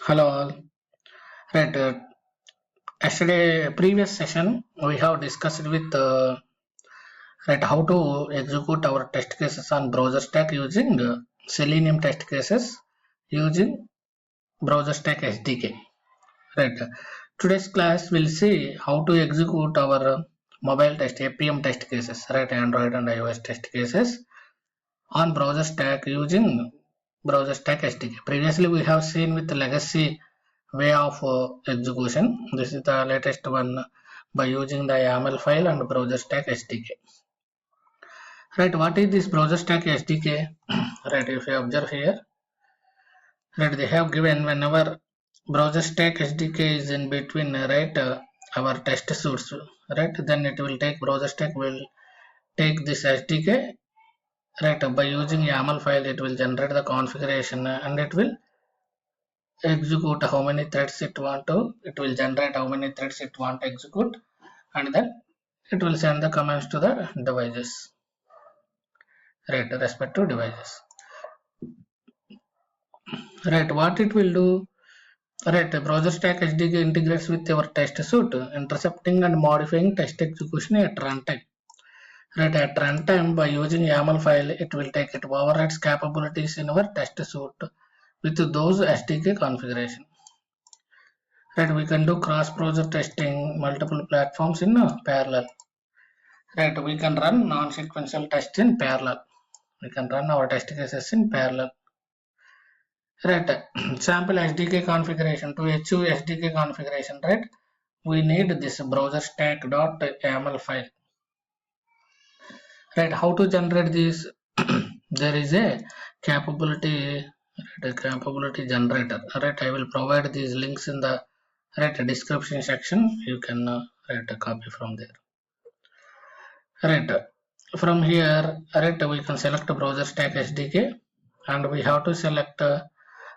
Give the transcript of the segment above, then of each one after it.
Hello all. Right. Yesterday, previous session, we have discussed with right how to execute our test cases on BrowserStack using Selenium test cases using BrowserStack SDK. Right. Today's class will see how to execute our mobile test Appium test cases, right? Android and iOS test cases on BrowserStack using BrowserStack SDK. Previously, we have seen with the legacy way of execution. This is the latest one by using the YAML file and BrowserStack SDK. Right, what is this BrowserStack SDK? Right, if you observe here, right, they have given whenever BrowserStack SDK is in between, right, our test suites, right, then it will take BrowserStack will take this SDK, right, by using YAML file, it will generate the configuration and it will execute how many threads it want to, it will generate how many threads it want to execute, and then it will send the commands to the devices, right, respective devices. Right, what it will do, right, BrowserStack SDK integrates with your test suite, intercepting and modifying test execution at runtime. Right, at runtime, by using YAML file, it will take it overrides capabilities in our test suite with those SDK configuration. Right, we can do cross-browser testing multiple platforms in parallel. Right, we can run non-sequential tests in parallel. We can run our test cases in parallel. Right, sample SDK configuration. To achieve SDK configuration, right, we need this BrowserStack.yaml file. Right, how to generate this? There is a capability, right, a capability generator. Right, I will provide these links in the right description section. You can write a copy from there. Right, from here, right, we can select BrowserStack SDK, and we have to select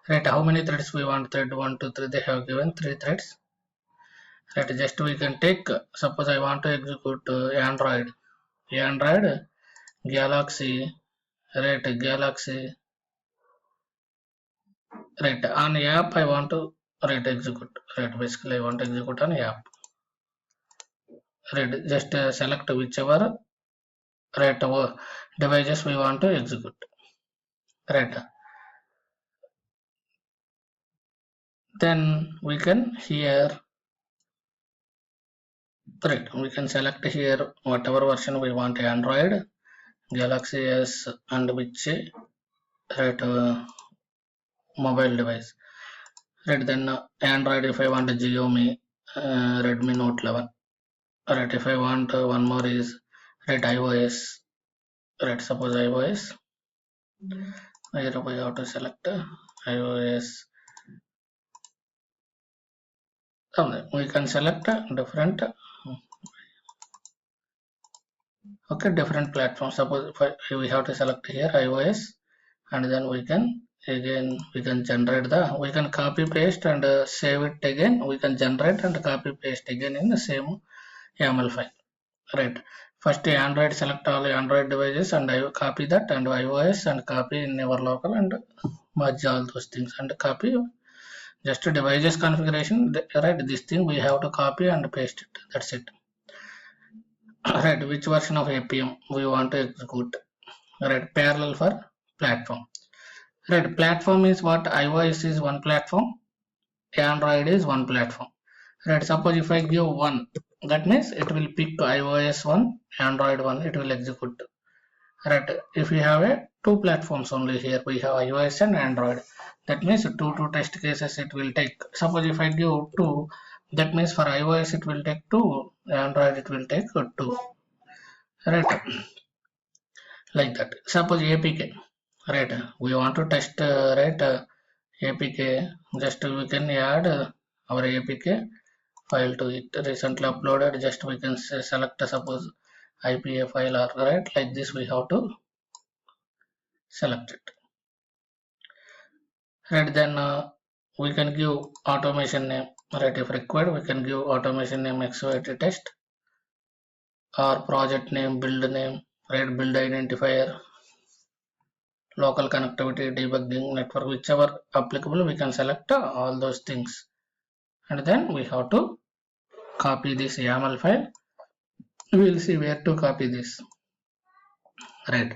right how many threads we want. Thread 1, 2, 3. They have given 3 threads. Right, just we can take. Suppose I want to execute Android, Galaxy, right, Galaxy, right, on app I want to right execute. Right, basically I want to execute on app. Right, just select whichever right devices we want to execute. Right, then we can here, right, we can select here whatever version we want, Android, Galaxy S, and which right mobile device. Right, then Android, if I want a Xiaomi Redmi Note 11. Right, if I want one more is right iOS. Right, suppose iOS. Here we have to select iOS. We can select different okay, different platforms. Suppose if we have to select here iOS, and then we can again we can generate the, we can copy paste and save it again. We can generate and copy paste again in the same YAML file. Right, first Android, select all Android devices and I copy that, and iOS and copy in our local and merge all those things and copy just devices configuration. Right, this thing we have to copy and paste it. That's it. Right, which version of Appium we want to execute. Right, parallel for platform. Right, platform is what? iOS is one platform, Android is one platform. Right, suppose if I give 1, that means it will pick iOS 1, Android 1, it will execute. Right, if we have a 2 platforms only, here we have iOS and Android, that means two test cases it will take. Suppose if I give 2, that means for iOS it will take 2, Android it will take 2. Right, like that. Suppose APK, right, we want to test right APK, just we can add our APK file to it, recently uploaded. Just we can select suppose IPA file, or right, like this we have to select it. Right, then we can give automation name. Right, if required we can give automation name XYT test, or project name, build name, right, build identifier, local connectivity, debugging, network, whichever applicable, we can select all those things. And then we have to copy this YAML file. We will see where to copy this. Right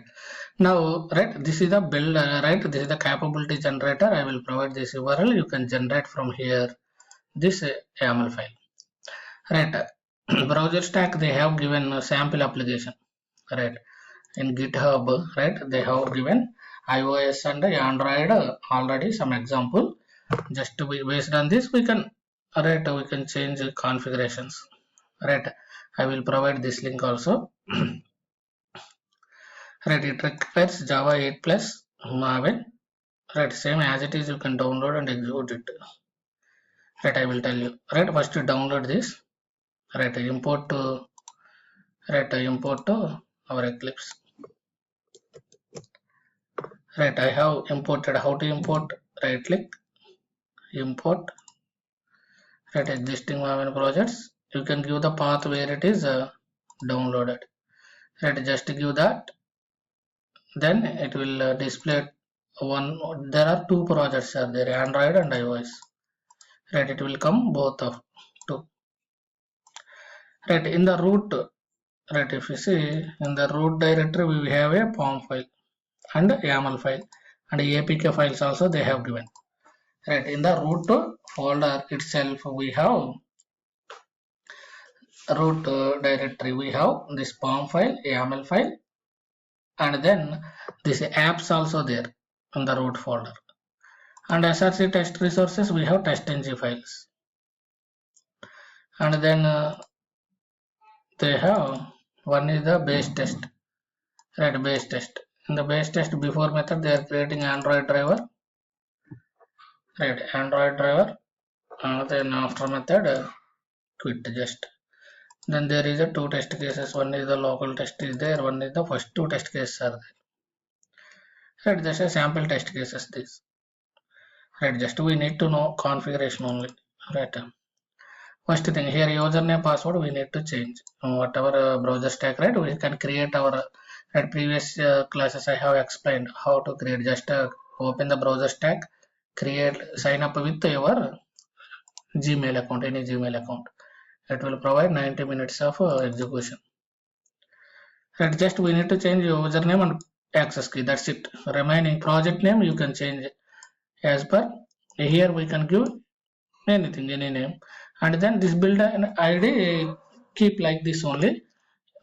now, right, this is the build, right, this is the capability generator. I will provide this URL. You can generate from here this YAML file. Right, BrowserStack, they have given a sample application, right, in GitHub, right, they have given iOS and Android already some example. Just to be based on this, we can, right, we can change configurations. Right, I will provide this link also. Right, it requires Java 8 plus Maven. Right, same as it is, you can download and execute it. Right, I will tell you. Right, first you download this. Right, import to, right, import to our Eclipse. Right, I have imported. How to import? Right click, import. Right, existing Maven projects. You can give the path where it is downloaded. Right, just give that. Then it will display one. There are two projects are there, Android and iOS. Right, it will come both of two. Right, in the root, right, if you see in the root directory, we have a POM file and YAML file and APK files also they have given. Right, in the root folder itself, we have root directory, we have this POM file, YAML file, and then this apps also there in the root folder. And SRC test resources, we have Testng files. And then they have one is the base test. Right, base test. In the base test before method, they are creating Android driver. Right, Android driver. And then after method, quit just. Then there is a two test cases. One is the local test is there. One is the first two test cases are there. Right, just a sample test cases this. Right, just we need to know configuration only. Right. First thing here, username password we need to change. Whatever browser stack, right, we can create our at previous classes I have explained how to create. Just open the browser stack, create, sign up with your Gmail account, any Gmail account. It will provide 90 minutes of execution. Right, just we need to change username and access key. That's it. Remaining project name you can change as per. Here we can give anything, any name, and then this build an ID keep like this only.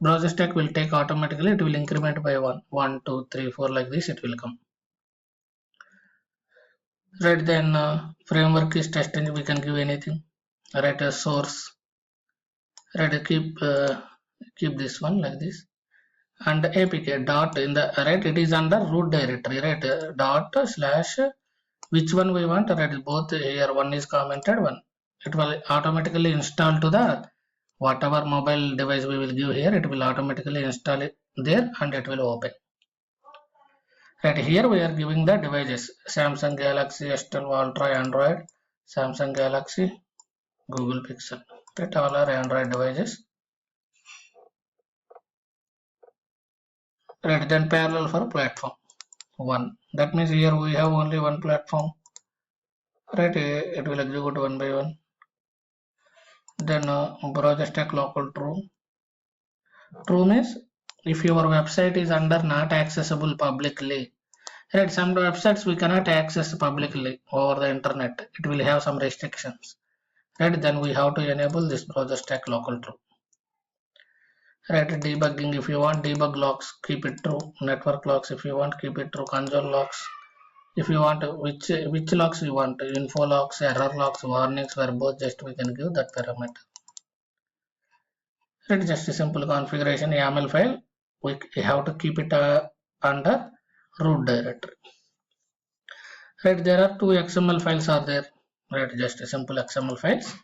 Browser stack will take automatically. It will increment by 1 2 3 4 like this. It will come. Right, then framework is testing. We can give anything. Right, a source. Right, keep this one like this. And apk dot in the, right, it is under root directory. Right, dot slash which one we want. Right, both here. One is commented, one. It will automatically install to the whatever mobile device we will give here. It will automatically install it there and it will open. Right, here we are giving the devices: Samsung Galaxy S12 Ultra Android, Samsung Galaxy, Google Pixel. Right, all are Android devices. Right, then parallel for platform 1. That means here we have only one platform. Right, it will execute one by one. Then browser stack local true. True means if your website is under not accessible publicly. Right, some websites we cannot access publicly over the internet. It will have some restrictions. Right, then we have to enable this browser stack local true. Right, debugging, if you want debug logs, keep it true. Network logs, if you want, keep it true. Console logs, if you want, which logs you want, info logs, error logs, warnings, where both, just we can give that parameter. Right, just a simple configuration. YAML file, we have to keep it under root directory. Right, there are two XML files are there. Right, just a simple XML files.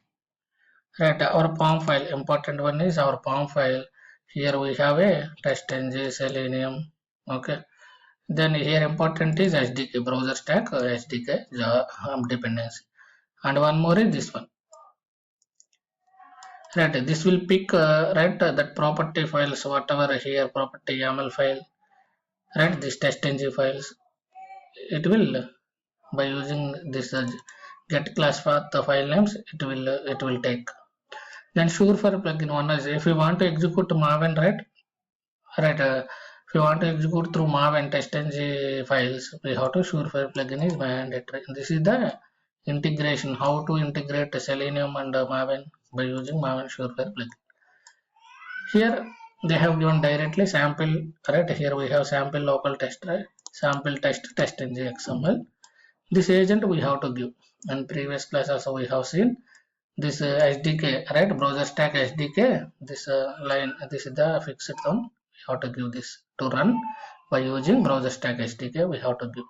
Right, our POM file, important one is our POM file. Here we have a Testng, Selenium. Okay, then here important is SDK, BrowserStack SDK dependency, and one more is this one. Right, this will pick right, that property files, whatever here property YAML file. Right, this Testng files. it will by using this get class path the file names, it will take. Then sure for plugin one is if you want to execute Maven, right if you want to execute through Maven Testng files, we have to sure for plugin is mandatory. This is the integration, how to integrate Selenium and Maven by using Maven sure for plugin. Here they have given directly sample, right? Here we have sample local test, right? Sample test Testng XML. This agent we have to give. And previous class also we have seen this SDK, right? BrowserStack SDK. This line, this is the fixed one. We have to give this to run by using BrowserStack SDK. We have to give.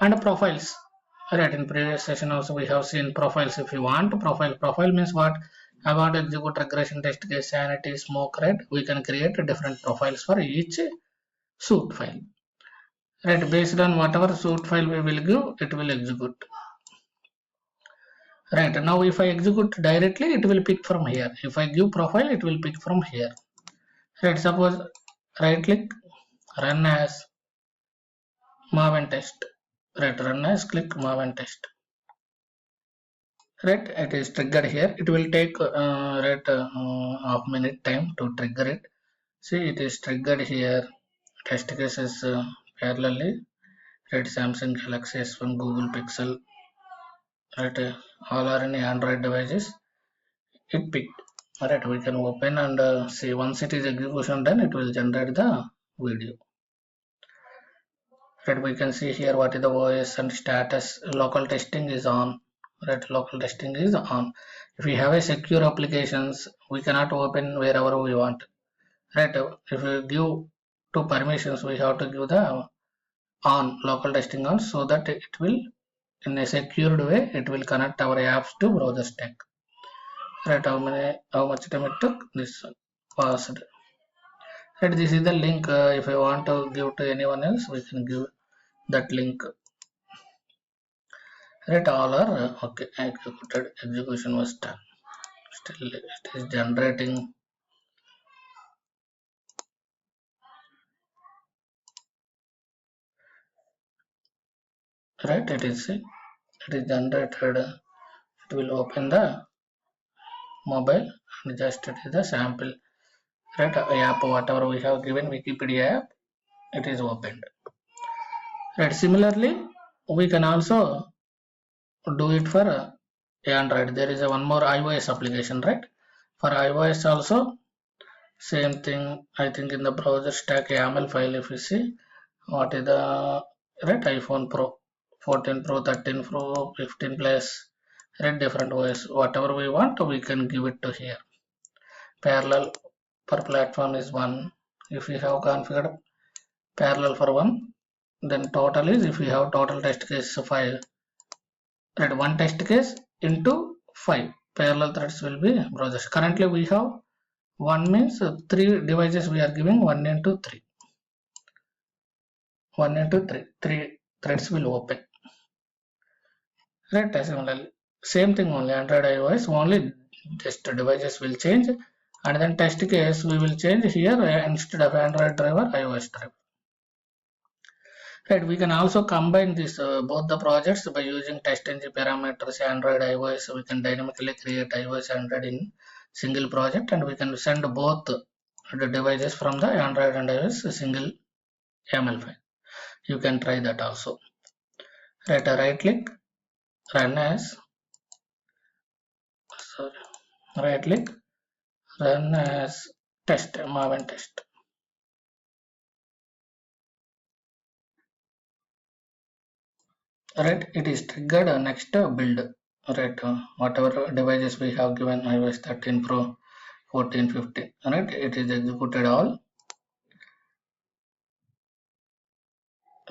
And profiles, right? In previous session also we have seen profiles. If you want profile means what? I want to execute regression test case, sanity, smoke, right? We can create different profiles for each suit file, right? Based on whatever suit file we will give, it will execute. Right, now if I execute directly, it will pick from here. If I give profile, it will pick from here. Right, suppose right click, run as Maven test. Right, run as click Maven test. Right, it is triggered here. It will take half minute time to trigger it. See, it is triggered here. Test cases parallelly. Right, Samsung Galaxy S1, Google Pixel. Right, all are in Android devices. It picked. Alright, we can open and see. Once it is execution done, it will generate the video. Right, we can see here what is the OS and status. Local testing is on. Right, local testing is on. If we have a secure applications, we cannot open wherever we want. Right, if we give two permissions, we have to give the on, local testing on, so that it will, in a secured way, it will connect our apps to BrowserStack. Right, how much time it took? This passed. Right, this is the link. If I want to give to anyone else, we can give that link. Right, all are okay. Executed. Execution was done. Still, it is generating. Right, it is generated. It will open the mobile and just it is the sample. Right, app whatever we have given Wikipedia app, it is opened. Right, similarly, we can also do it for Android. There is one more iOS application, right? For iOS also same thing. I think in the BrowserStack YAML file, if you see what is the right iPhone Pro, 14 Pro, 13 Pro, 15 Plus, right, different OS. Whatever we want, we can give it to here. Parallel per platform is 1. If we have configured parallel for 1, then total is, if we have total test case 5, right, 1 test case into 5 parallel threads will be browsers. Currently we have 1 means 3 devices we are giving 1 into 3. 1 into 3. 3 threads will open. Right, similarly. Same thing only, Android iOS, only just devices will change, and then test case we will change here instead of Android driver, iOS driver. Right, we can also combine this both the projects by using Testng parameters, Android, iOS. We can dynamically create iOS, Android in single project, and we can send both the devices from the Android and iOS single YAML file. You can try that also. Right, right click, run as, right click, run as test, Maven test. Right, it is triggered next build. Right, whatever devices we have given, iOS 13 Pro, 14, 15. Right, it is executed all.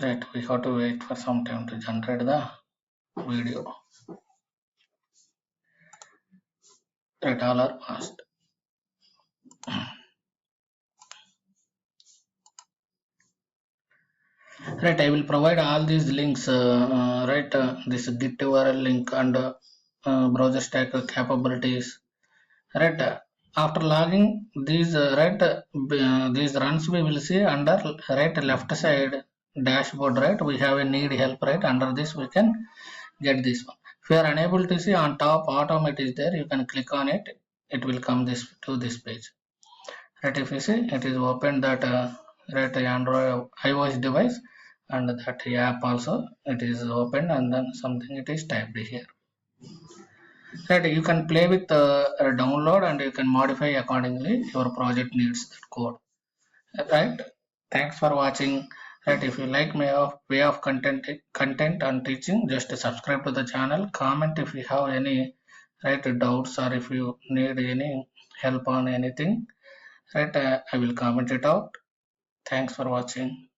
Right, we have to wait for some time to generate the video. Right, all are passed. Right, I will provide all these links. This Git URL link and BrowserStack capabilities. Right, after logging these these runs we will see under right left side. dashboard, right? We have a need help, right? Under this we can get this one. If you are unable to see, on top automate is there, you can click on it, it will come this to this page, right? If you see, it is open that right Android iOS device, and that app also it is open, and then something it is typed here, right? You can play with download, and you can modify accordingly your project needs that code, right? Thanks for watching, right? If you like my way of content and teaching, just subscribe to the channel, comment if you have any right doubts, or if you need any help on anything, right? I will comment it out. Thanks for watching.